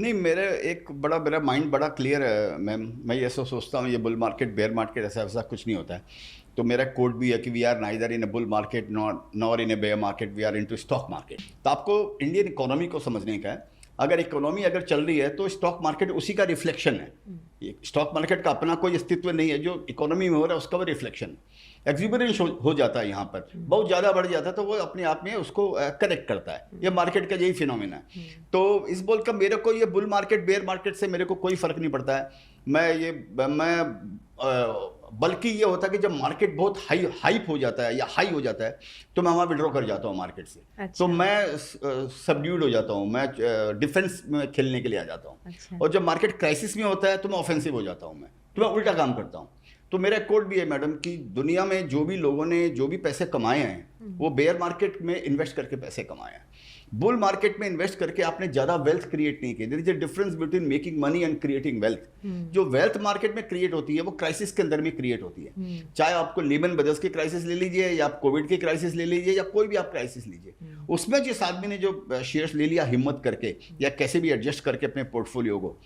नहीं, मेरे एक मेरा माइंड बड़ा क्लियर है मैम। मैं ये सब सोचता हूँ, ये बुल मार्केट बेयर मार्केट ऐसा वैसा कुछ नहीं होता है। तो मेरा कोड भी है कि we are neither in a bull market nor in a bear market, we are into stock market. तो आपको इंडियन इकोनॉमी को समझने का है। अगर इकोनॉमी अगर चल रही है तो स्टॉक मार्केट उसी का रिफ्लेक्शन है। स्टॉक मार्केट का अपना कोई अस्तित्व नहीं है, जो इकोनॉमी में हो रहा है उसका वो रिफ्लेक्शन। एक्सिबरेंस हो जाता है यहाँ पर, बहुत ज़्यादा बढ़ जाता है तो वो अपने आप में उसको करेक्ट करता है। ये मार्केट का यही फिनोमेना है। तो इस बोल का मेरे को ये बुल मार्केट बेयर मार्केट से मेरे को कोई फर्क नहीं पड़ता है। बल्कि ये होता है कि जब मार्केट बहुत हाइप हो जाता है या हाई हो जाता है तो मैं वहाँ विड्रॉ कर जाता हूँ मार्केट से। अच्छा। तो मैं सबड्यूड हो जाता हूँ, मैं डिफेंस में खेलने के लिए आ जाता हूँ। अच्छा। और जब मार्केट क्राइसिस में होता है तो मैं ऑफेंसिव हो जाता हूँ, तो मैं उल्टा काम करता हूँ। तो मेरा कोड भी है मैडम कि दुनिया में जो भी लोगों ने जो भी पैसे कमाए हैं वो बेयर मार्केट में इन्वेस्ट करके पैसे कमाए हैं। बुल मार्केट में इन्वेस्ट करके आपने ज्यादा वेल्थ क्रिएट नहीं की। There is a difference between making money and creating wealth. जो वेल्थ मार्केट में क्रिएट होती है वो क्राइसिस के अंदर में क्रिएट होती है। चाहे आपको लीमन ब्रदर्स की क्राइसिस ले लीजिए या आप कोविड की क्राइसिस ले लीजिए या कोई भी आप क्राइसिस लीजिए, उसमें जिस आदमी ने जो शेयर्स ले लिया हिम्मत करके या कैसे भी एडजस्ट करके अपने पोर्टफोलियो को,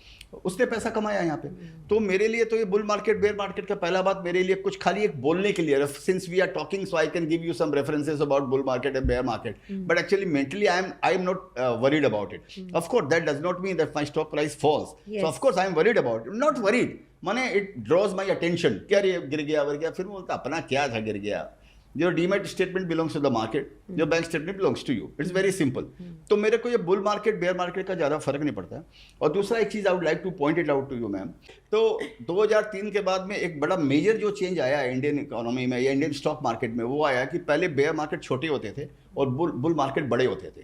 उसने पैसा कमाया यहाँ पे। तो मेरे लिए तो ये बुल मार्केट बेयर मार्केट का पहला बात मेरे लिए कुछ खाली एक बोलने के लिए, since we are talking so I can give you some references about bull market and bear market, but actually mentally I am not worried about it. Of course, that does not mean that my stock price falls. Yes. So of course I am worried about it. Not worried. माने it draws my attention. क्या रे गिर गया, फिर बोलता अपना क्या था गिर गया। Your demat statement belongs to the market. Your bank statement belongs to you. It's very simple. तो मेरे को ये बुल मार्केट बेयर मार्केट का ज़्यादा फर्क नहीं पड़ता है। और दूसरा एक चीज़ I would like to point it out to you ma'am. तो 2003 के बाद में एक बड़ा मेजर जो चेंज आया है इंडियन इकोनॉमी में या इंडियन स्टॉक मार्केट में, वो आया कि पहले बेयर मार्केट छोटे होते थे और बुल मार्केट बड़े होते थे।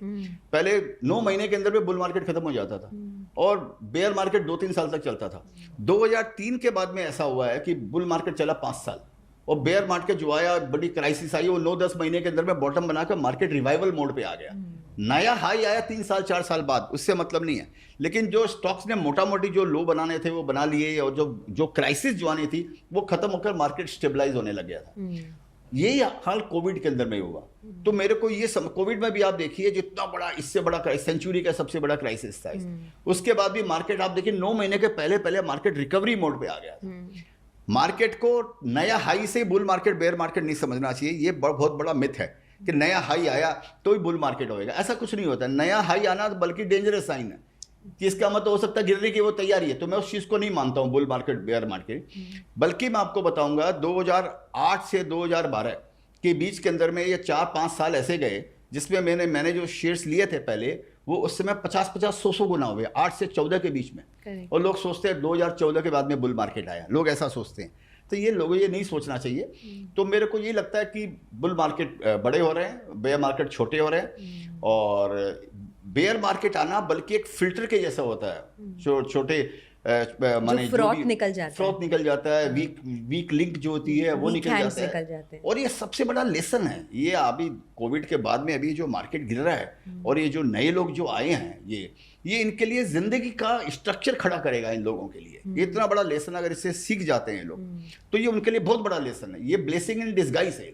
पहले 9 महीने के अंदर में बुल मार्केट खत्म हो जाता था और बेयर मार्केट 2-3 साल तक चलता था। 2003 के बाद में ऐसा हुआ है कि बुल मार्केट चला 5 साल और बेयर मार्केट जो आया, बड़ी क्राइसिस आई, वो 9-10 महीने के अंदर में बॉटम बनाकर मार्केट रिवाइवल मोड पे आ गया। नया हाई आया 3 साल 4 साल बाद, उससे मतलब नहीं है। लेकिन जो स्टॉक्स ने मोटा मोटी जो लो बनाने थे वो बना लिए और जो क्राइसिस जो आनी थी वो खत्म होकर मार्केट स्टेबलाइज होने लग गया था। यही हाल कोविड के अंदर में हुआ। तो मेरे को ये कोविड में भी आप देखिए जितना बड़ा, इससे बड़ा सेंचुरी का सबसे बड़ा क्राइसिस था। उसके बाद भी मार्केट आप देखिए 9 महीने के पहले मार्केट रिकवरी मोड पे आ गया था। मार्केट को नया हाई से बुल मार्केट बेयर मार्केट नहीं समझना चाहिए। ये बहुत बड़ा मिथ है कि नया हाई आया तो ही बुल मार्केट होएगा, ऐसा कुछ नहीं होता। नया हाई आना तो बल्कि डेंजरस साइन है कि इसका मतलब हो सकता है गिरने की वो तैयारी है। तो मैं उस चीज़ को नहीं मानता हूँ बुल मार्केट बेयर मार्केट। बल्कि मैं आपको बताऊंगा 2008 से 2012 के बीच के अंदर में ये 4-5 साल ऐसे गए जिसमें मैंने जो शेयर्स लिए थे पहले वो उस समय 50-100 गुना हुए 8 से 14 के बीच में। Correct. और लोग सोचते हैं 2014 के बाद में बुल मार्केट आया, लोग ऐसा सोचते हैं। तो ये लोगों ये नहीं सोचना चाहिए। तो मेरे को ये लगता है कि बुल मार्केट बड़े हो रहे हैं, बेयर मार्केट छोटे हो रहे हैं। और बेयर मार्केट आना बल्कि एक फिल्टर के जैसा होता है। छोटे माने फ्रॉथ निकल जाता है, वीक लिंक जो होती है वो निकल जाता है। और ये सबसे बड़ा लेसन है। ये अभी कोविड के बाद में अभी जो मार्केट गिर रहा है और ये जो नए लोग जो आए हैं ये इनके लिए जिंदगी का स्ट्रक्चर खड़ा करेगा इन लोगों के लिए। ये इतना बड़ा लेसन अगर इससे सीख जाते हैं लोग तो ये उनके लिए बहुत बड़ा लेसन है। ये ब्लेसिंग इन डिस्गाइज है।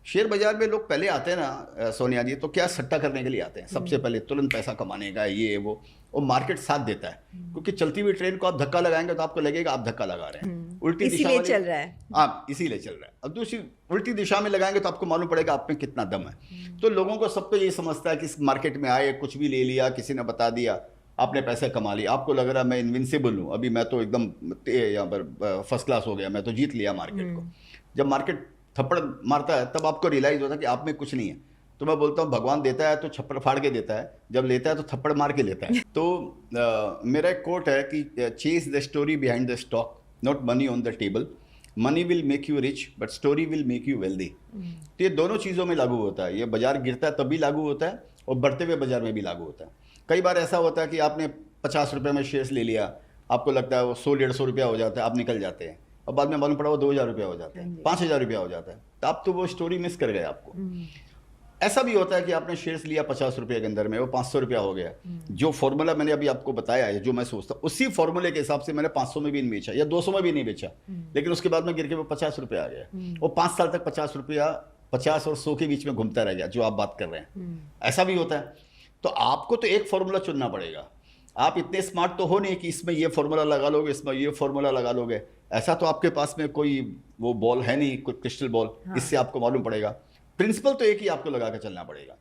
शेयर बाजार में लोग पहले आते हैं ना सोनिया जी, तो क्या सट्टा करने के लिए आते हैं सबसे पहले, तुरंत पैसा कमाने का ये वो। और मार्केट साथ देता है क्योंकि चलती हुई ट्रेन को आप धक्का लगाएंगे तो आपको लगेगा आप धक्का लगा रहे हैं, उल्टी दिशा में चल रहा है। आप इसीलिए चल रहा है। अब दूसरी उल्टी दिशा में लगाएंगे तो आपको मालूम पड़ेगा आप में कितना दम है। तो लोगों को सबको ये समझता है कि इस मार्केट में आए, कुछ भी ले लिया, किसी ने बता दिया, आपने पैसे कमा लिया, आपको लग रहा है मैं इनविंसिबल हूँ, अभी मैं तो एकदम यहाँ पर फर्स्ट क्लास हो गया, मैं तो जीत लिया मार्केट को। जब मार्केट थप्पड़ मारता है तब आपको रियलाइज होता है कि आप में कुछ नहीं है। तो मैं बोलता हूँ भगवान देता है तो छप्पड़ फाड़ के देता है, जब लेता है तो थप्पड़ मार के लेता है। तो मेरा एक कोट है कि chase the story behind the stock, not money on the table. Money will make you rich but story will make you wealthy. तो ये दोनों चीज़ों में लागू होता है। ये बाजार गिरता है तब भी लागू होता है और बढ़ते हुए बाजार में भी लागू होता है। कई बार ऐसा होता है कि आपने 50 रुपये में शेयर्स ले लिया, आपको लगता है वो 100-150 रुपया हो जाता है, आप निकल जाते हैं और बाद में मालूम पड़ा वो 2000 रुपया हो जाता है, 5000 रुपया हो जाता है। तो आप तो वो स्टोरी मिस कर गए आपको। ऐसा भी होता है कि आपने शेयर्स लिया 50 रुपये के अंदर में, वो 500 रुपया हो गया। जो फॉर्मूला मैंने अभी आपको बताया है, जो मैं सोचता हूँ उसी फॉर्मूले के हिसाब से मैंने 500 में भी नहीं बेचा या 200 में भी नहीं बेचा, लेकिन उसके बाद में गिर के वो 50 रुपये आ गया। और 5 साल तक 50 रुपया 50 और 100 के बीच में घूमता रह गया, जो आप बात कर रहे हैं। ऐसा भी होता है। तो आपको तो एक फॉर्मूला चुनना पड़ेगा आप इतने स्मार्ट तो हो नहीं कि इसमें ये फॉर्मूला लगा लोगे, इसमें ये फॉर्मूला लगा लोगे। ऐसा तो आपके पास में कोई वो बॉल है नहीं, कोई क्रिस्टल बॉल, इससे आपको मालूम पड़ेगा। प्रिंसिपल तो एक ही आपको लगा कर चलना पड़ेगा।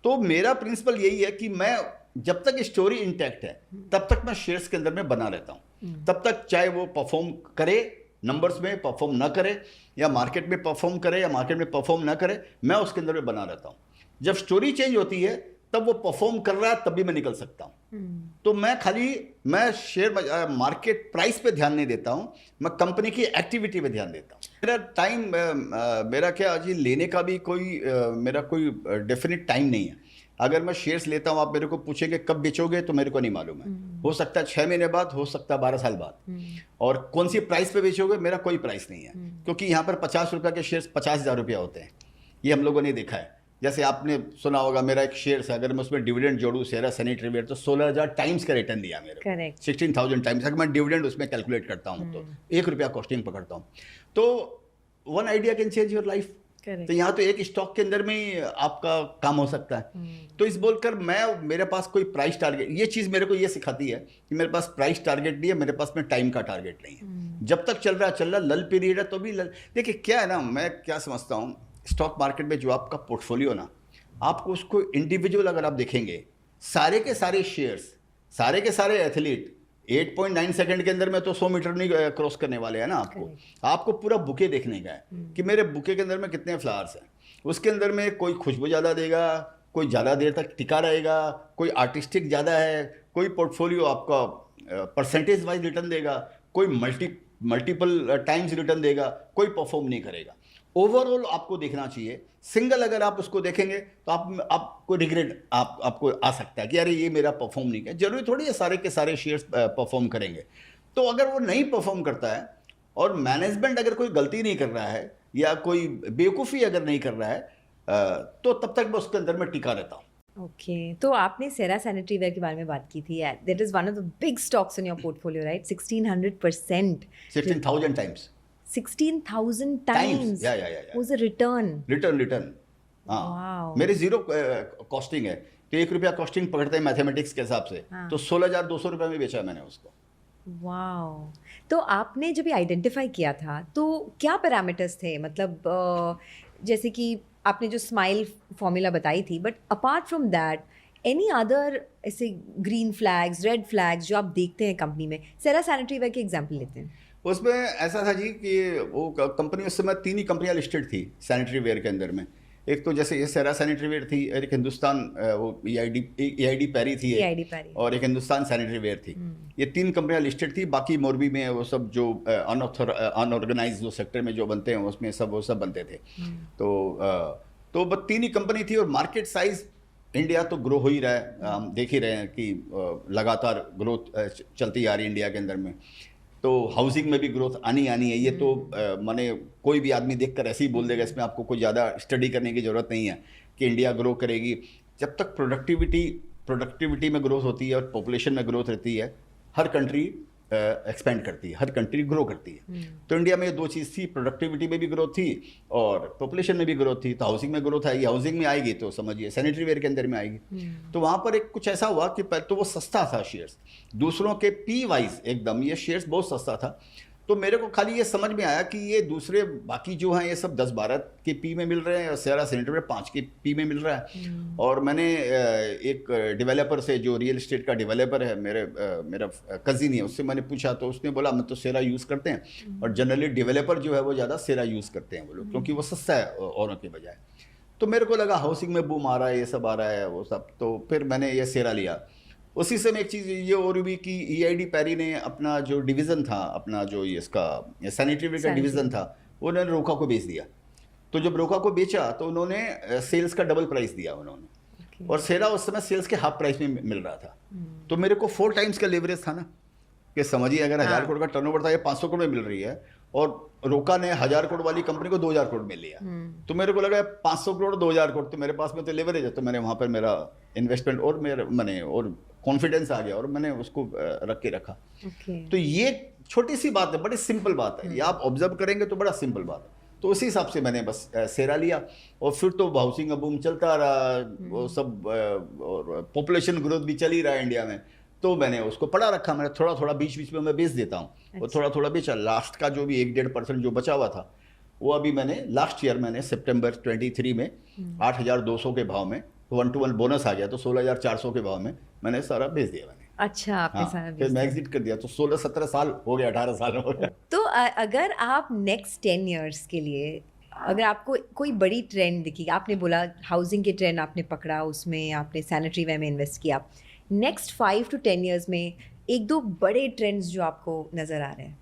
तो मेरा प्रिंसिपल यही है कि मैं जब तक स्टोरी इंटैक्ट है तब तक मैं शेयर्स के अंदर में बना रहता हूँ। तब तक चाहे वो परफॉर्म करे, नंबर्स में परफॉर्म ना करे, या मार्केट में परफॉर्म करे या मार्केट में परफॉर्म ना करे, मैं उसके अंदर में बना रहता हूँ। जब स्टोरी चेंज होती है तब वो परफॉर्म कर रहा है तब भी मैं निकल सकता हूँ। तो मैं शेयर मार्केट प्राइस पे ध्यान नहीं देता हूँ, मैं कंपनी की एक्टिविटी पे ध्यान देता हूँ। मेरा टाइम मेरा क्या जी लेने का भी मेरा कोई डेफिनेट टाइम नहीं है। अगर मैं शेयर्स लेता हूँ, आप मेरे को पूछेंगे कब बेचोगे तो मेरे को नहीं मालूम है। हो सकता है 6 महीने बाद, हो सकता है 12 साल बाद। और कौन सी प्राइस पे बेचोगे, मेरा कोई प्राइस नहीं है, क्योंकि यहाँ पर 50 रुपये के शेयर्स 50,000 रुपया होते हैं। ये हम लोगों ने देखा है। जैसे आपने सुना होगा, मेरा एक शेयर है, अगर मैं उसमें डिविडेंड जोड़ूँ सेरा सैनिटरीवेयर, तो 16,000 टाइम्स का रिटर्न दिया मेरे को, 16,000 टाइम्स। अगर मैं डिविडेंड उसमें कैलकुलेट करता हूँ तो 1 रुपया कॉस्टिंग पकड़ता हूँ। तो one idea can change your life. तो यहाँ तो एक स्टॉक के अंदर में ही आपका काम हो सकता है। तो इस बोलकर मेरे पास कोई प्राइस टारगेट, ये चीज़ मेरे को ये सिखाती है कि मेरे पास प्राइस टारगेट नहीं है, मेरे पास में टाइम का टारगेट नहीं है। जब तक चल रहा लल पीरियड है तो भी देखिए क्या है ना, मैं क्या समझता हूँ, स्टॉक मार्केट में जो आपका पोर्टफोलियो ना, आपको उसको इंडिविजुअल अगर आप देखेंगे, सारे के सारे शेयर्स, सारे के सारे एथलीट 8.9 सेकंड के अंदर में तो 100 मीटर नहीं क्रॉस करने वाले हैं ना। आपको पूरा बुके देखने का है कि मेरे बुके के अंदर में कितने फ्लावर्स हैं। उसके अंदर में कोई खुशबू ज़्यादा देगा, कोई ज़्यादा देर तक टिका रहेगा, कोई आर्टिस्टिक ज़्यादा है, कोई पोर्टफोलियो आपका परसेंटेज वाइज रिटर्न देगा, कोई मल्टीपल टाइम्स रिटर्न देगा, कोई परफॉर्म नहीं करेगा। ओवरऑल आपको देखना चाहिए। सिंगल अगर आप उसको देखेंगे तो आपको रिग्रेट आपको आ सकता है कि अरे ये मेरा परफॉर्म नहीं किया। जरूरी थोड़ी है सारे के सारे शेयर्स परफॉर्म करेंगे। तो अगर वो नहीं परफॉर्म करता है और मैनेजमेंट अगर कोई गलती नहीं कर रहा है या कोई बेवकूफ़ी अगर नहीं कर रहा है, तो तब तक मैं उसके अंदर में टिका रहता हूँ। ओके, तो आपने सेरा सैनिटरीवेयर के बारे में बात की थी। That is one of the big stocks in your portfolio, right? 1600%, 16,000 times 16,000 times या was a return. हाँ। Wow. मेरे जीरो कॉस्टिंग है, तो 1 रुपया कॉस्टिंग पकड़ते हैं मैथमेटिक्स के हिसाब से। तो 16,200 रुपये में बेचा मैंने उसको। वाओ। तो आपने जब ये आइडेंटिफाई किया था तो क्या पैरामीटर्स थे? मतलब जैसे कि आपने जो स्माइल फॉर्मूला बताई थी, but apart from that any other ऐसे ग्रीन फ्लैग्स, रेड फ्लैग्स जो आप देखते हैं कंपनी में? सेरा सैनिटरीवेयर के एग्जांपल लेते हैं। उसमें ऐसा था जी कि वो कंपनी उस समय 3 ही कंपनियां लिस्टेड थी सैनिटरी वेयर के अंदर में। एक तो जैसे ये सेरा सैनिटरी वेयर थी, एक हिंदुस्तान वो EID पैरी थी, और एक हिंदुस्तान सैनिटरी वेयर थी। ये 3 कंपनियां लिस्टेड थी। बाकी मोरबी में वो सब जो अनऑर्गेनाइज जो सेक्टर में जो बनते हैं उसमें वो सब बनते थे। तो बस 3 ही कंपनी थी। और मार्केट साइज इंडिया तो ग्रो हो ही रहा है, हम देख ही रहे हैं कि लगातार ग्रोथ चलती आ रही है इंडिया के अंदर में। तो हाउसिंग में भी ग्रोथ आनी है। ये तो माने कोई भी आदमी देखकर ऐसे ही बोल देगा, इसमें आपको कोई ज़्यादा स्टडी करने की ज़रूरत नहीं है कि इंडिया ग्रो करेगी। जब तक प्रोडक्टिविटी में ग्रोथ होती है और पॉपुलेशन में ग्रोथ रहती है, हर कंट्री एक्सपेंड करती है, हर कंट्री ग्रो करती है। तो इंडिया में 2 चीज़ थी, प्रोडक्टिविटी में भी ग्रोथ थी और पॉपुलेशन में भी ग्रोथ थी। तो हाउसिंग में ग्रोथ आएगी, हाउसिंग में आएगी तो समझिए सैनिटरी वेयर के अंदर में आएगी। तो वहाँ पर एक कुछ ऐसा हुआ कि तो वो सस्ता था शेयर्स, दूसरों के पी वाइज एकदम ये शेयर्स बहुत सस्ता था। तो मेरे को खाली ये समझ में आया कि ये दूसरे बाकी जो हैं ये सब 10-12 के पी में मिल रहे हैं और सेरा सैनिटरी 5 के पी में मिल रहा है। और मैंने एक डेवलपर से, जो रियल एस्टेट का डेवलपर है, मेरा कजिन है, उससे मैंने पूछा तो उसने बोला हम तो सेरा यूज़ करते हैं और जनरली डेवलपर जो है वो ज़्यादा सेरा यूज़ करते हैं वो लोग, क्योंकि वो सस्ता है औरों के बजाय। तो मेरे को लगा हाउसिंग में बूम आ रहा है, ये सब आ रहा है वो सब, तो फिर मैंने ये सेरा लिया। उसी समय एक चीज़ ये और भी कि EID पैरी ने अपना जो डिवीज़न था, अपना जो ये इसका सैनिटरी वेयर का डिवीज़न था, उन्होंने रोका को बेच दिया। तो जब रोका को बेचा तो उन्होंने सेल्स का डबल प्राइस दिया उन्होंने, और सेरा उस समय सेल्स के हाफ प्राइस में मिल रहा था। तो मेरे को 4 टाइम्स का लेवरेज था ना, कि समझिए अगर 1000 करोड़ का टर्नओवर था, ये 500 करोड़ में मिल रही है, और रोका ने 1000 करोड़ वाली कंपनी को 2000 करोड़ में लिया। तो मेरे को लगा 500 करोड़ 2000 करोड़ तो मेरे पास में तो लेवरेज है। तो मैंने वहाँ पर मेरा इन्वेस्टमेंट और कॉन्फिडेंस आ गया और मैंने उसको रख के रखा। तो ये छोटी सी बात है, बड़ी सिंपल बात है, ये आप ऑब्जर्व करेंगे तो बड़ा सिंपल बात है। तो उसी हिसाब से मैंने बस सेरा लिया, और फिर तो हाउसिंग का बूम चलता रहा, वो सब, और पॉपुलेशन ग्रोथ भी चल ही रहा है इंडिया में। तो मैंने उसको पढ़ा रखा, मैंने थोड़ा थोड़ा बीच बीच में मैं बेच देता हूँ, वो थोड़ा थोड़ा बेचा। लास्ट का जो भी 1-1.5% जो बचा हुआ था वो अभी मैंने लास्ट ईयर मैंने सितंबर 23 में 8,200 के भाव में 1-to-1 बोनस आ गया तो 16,400 के भाव में मैंने सारा बेच दिया मैंने। अच्छा, आपने हाँ, सारा फिर मैं एग्जिट कर दिया तो 16-17 साल हो गया, 18 साल हो गया। तो अगर आप नेक्स्ट 10 इयर्स के लिए अगर आपको कोई बड़ी ट्रेंड दिखी, आपने बोला हाउसिंग के ट्रेंड आपने पकड़ा, उसमें आपने सैनिटरी वेयर में इन्वेस्ट किया, नेक्स्ट 5 to 10 इयर्स में एक दो बड़े ट्रेंड्स जो आपको नज़र आ रहे हैं?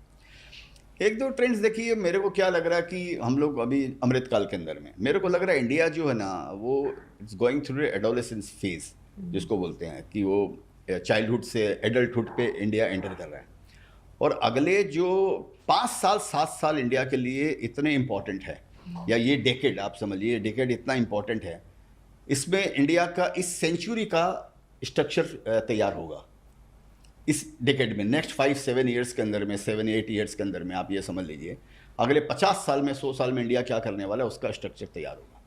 एक दो ट्रेंड्स देखिए, मेरे को क्या लग रहा है कि हम लोग अभी अमृतकाल के अंदर में, मेरे को लग रहा है इंडिया जो है ना वो it's going through adolescence phase जिसको बोलते हैं, कि वो चाइल्डहुड से एडल्टहुड पे इंडिया एंटर कर रहा है। और अगले जो 5 साल 7 साल इंडिया के लिए इतने इम्पॉर्टेंट है, या ये डेकेड आप समझिए, डेकेड इतना इम्पॉर्टेंट है, इसमें इंडिया का इस सेंचुरी का स्ट्रक्चर तैयार होगा इस डेकेड में। नेक्स्ट 5-7 ईयर्स के अंदर में, 7-8 ईयर्स के अंदर में आप ये समझ लीजिए अगले 50 साल में, 100 साल में इंडिया क्या करने वाला है उसका स्ट्रक्चर तैयार होगा।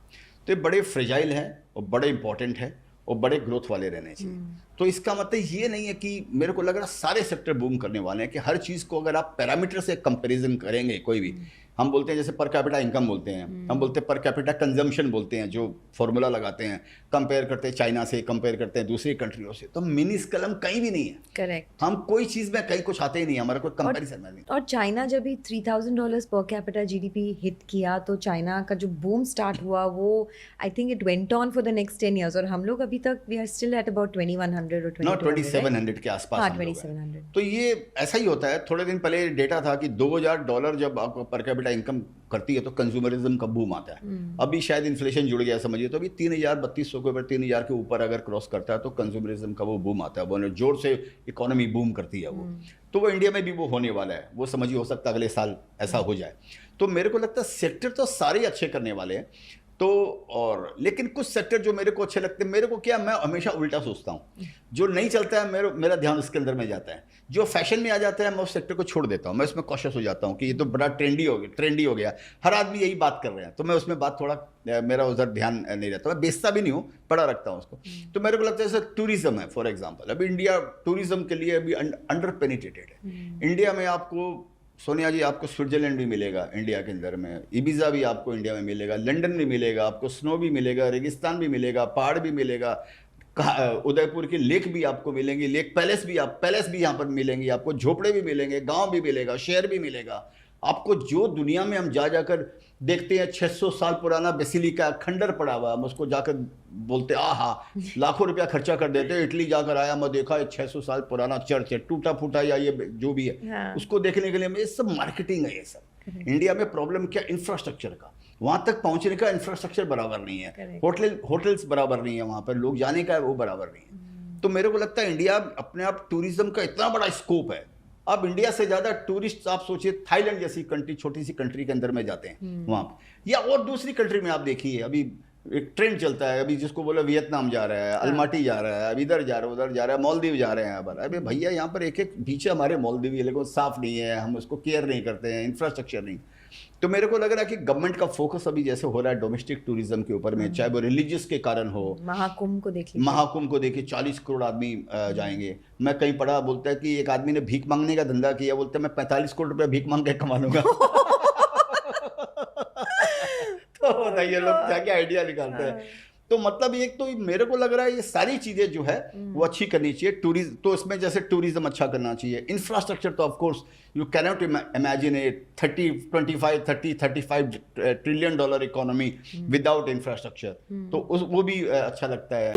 तो ये बड़े फ्रेजाइल हैं और बड़े इंपॉर्टेंट है और बड़े ग्रोथ वाले रहने चाहिए। तो इसका मतलब ये नहीं है कि मेरे को लग रहा है सारे सेक्टर बूम करने वाले हैं, कि हर चीज़ को अगर आप पैरामीटर से कंपैरिजन करेंगे कोई भी, हम बोलते हैं जैसे पर कैपिटा इनकम बोलते हैं, हम बोलते हैं पर कैपिटा कंजम्पशन बोलते हैं, जो फॉर्मूला लगाते हैं, कंपेयर करते हैं चाइना से, कंपेयर करते हैं दूसरी कंट्रियों से, तो मिनी स्कलम कहीं भी नहीं है। करेक्ट। हम कोई चीज़ में कहीं कुछ आते ही नहीं, हमारा कोई कंपैरिजन में नहीं। और चाइना जब भी $3,000 पर कैपिटा जीडीपी हिट किया, तो चाइना का जो बूम स्टार्ट हुआ वो I think it went on for the next 10 years, और हम लोग अभी तक we are still at about 2100 और 2700 के आसपास हाँ, हम लोग हैं। 2700। तो ये ऐसा ही होता है। थोड़े दिन पहले डेटा था कि $2,000 जब आपको पर कैपिटा इनकम करती है तो कंज्यूमरिज्म का बूम आता है। अभी शायद इन्फ्लेशन जुड़ गया समझिए, तो अभी 3,000-3,200 के ऊपर, 3,000 के ऊपर अगर क्रॉस करता है तो कंज्यूमरिज्म का वो बूम आता है, वो जोर से इकोनॉमी बूम करती है वो। तो वो इंडिया में भी वो होने वाला है, वो समझिए हो सकता है अगले साल ऐसा हो जाए। तो मेरे को लगता है सेक्टर तो सारे अच्छे करने वाले हैं। तो और लेकिन कुछ सेक्टर जो मेरे को अच्छे लगते हैं, मेरे को क्या, मैं हमेशा उल्टा सोचता हूँ, जो नहीं चलता है मेरा ध्यान उसके अंदर में जाता है, जो फैशन में आ जाता है मैं उस सेक्टर को छोड़ देता हूँ, मैं उसमें कॉशियस हो जाता हूँ कि ये तो बड़ा ट्रेंडी हो गया, हर आदमी यही बात कर रहे हैं, तो मैं उसमें बात थोड़ा मेरा उधर ध्यान नहीं रहता, मैं बेचता भी नहीं हूँ, पढ़ा रखता हूँ उसको। तो मेरे को लगता है जैसे टूरिज्म है फॉर एग्जाम्पल, अभी इंडिया टूरिज्म के लिए अभी अंडर पेनिट्रेटेड है। इंडिया में आपको सोनिया जी, आपको स्विट्जरलैंड भी मिलेगा इंडिया के अंदर में, इबिजा भी आपको इंडिया में मिलेगा, लंदन भी मिलेगा, आपको स्नो भी मिलेगा, रेगिस्तान भी मिलेगा, पहाड़ भी मिलेगा, उदयपुर की लेक भी आपको मिलेंगी, लेक पैलेस भी यहाँ पर मिलेंगी, आपको झोपड़े भी मिलेंगे, गांव भी मिलेगा, शहर भी मिलेगा। आपको जो दुनिया में हम जाकर देखते हैं 600 साल पुराना बेसिलिका खंडर पड़ा हुआ, हम उसको जाकर बोलते आहा, लाखों रुपया खर्चा कर देते हैं। इटली जाकर आया, मैं देखा 600 साल पुराना चर्च है, टूटा फूटा या ये जो भी है, हाँ। उसको देखने के लिए ये सब मार्केटिंग है। ये सब इंडिया में प्रॉब्लम क्या, इंफ्रास्ट्रक्चर का, वहां तक पहुंचने का इंफ्रास्ट्रक्चर बराबर नहीं है, होटल्स बराबर नहीं है, वहां पर लोग जाने का वो बराबर नहीं है। तो मेरे को लगता है इंडिया अपने आप टूरिज्म का इतना बड़ा स्कोप है। अब इंडिया से ज्यादा टूरिस्ट आप सोचिए थाईलैंड जैसी कंट्री, छोटी सी कंट्री के अंदर में जाते हैं वहां, या और दूसरी कंट्री में आप देखिए, अभी एक ट्रेंड चलता है, अभी जिसको बोला वियतनाम जा रहा है, अलमाटी जा रहा है, अब इधर जा रहा है, उधर जा रहा है, मालदीव जा रहे हैं यहाँ पर। अबे भैया यहाँ पर एक बीच है हमारे मालदीव, लेकिन साफ नहीं है, हम उसको केयर नहीं करते हैं, इंफ्रास्ट्रक्चर नहीं। तो मेरे को लग रहा है कि गवर्नमेंट का फोकस अभी जैसे हो रहा है डोमेस्टिक टूरिज्म के ऊपर में, चाहे वो रिलीजियस के कारण हो, महाकुंभ को देखिए 40 करोड़ आदमी जाएंगे। मैं कहीं पढ़ा, बोलता है कि एक आदमी ने भीख मांगने का धंधा किया, बोलते हैं मैं 45 करोड़ रुपया भीख मांग के कमा लूंगा। तो बताइए लोग क्या क्या आइडिया निकालते हैं। तो मतलब एक तो मेरे को लग रहा है ये सारी चीजें जो है वो अच्छी करनी चाहिए। टूरिज्म तो इसमें जैसे टूरिज्म अच्छा करना चाहिए, इंफ्रास्ट्रक्चर तो of course you can not imagine A 30-35 trillion dollar economy without infrastructure, तो वो भी अच्छा लगता है।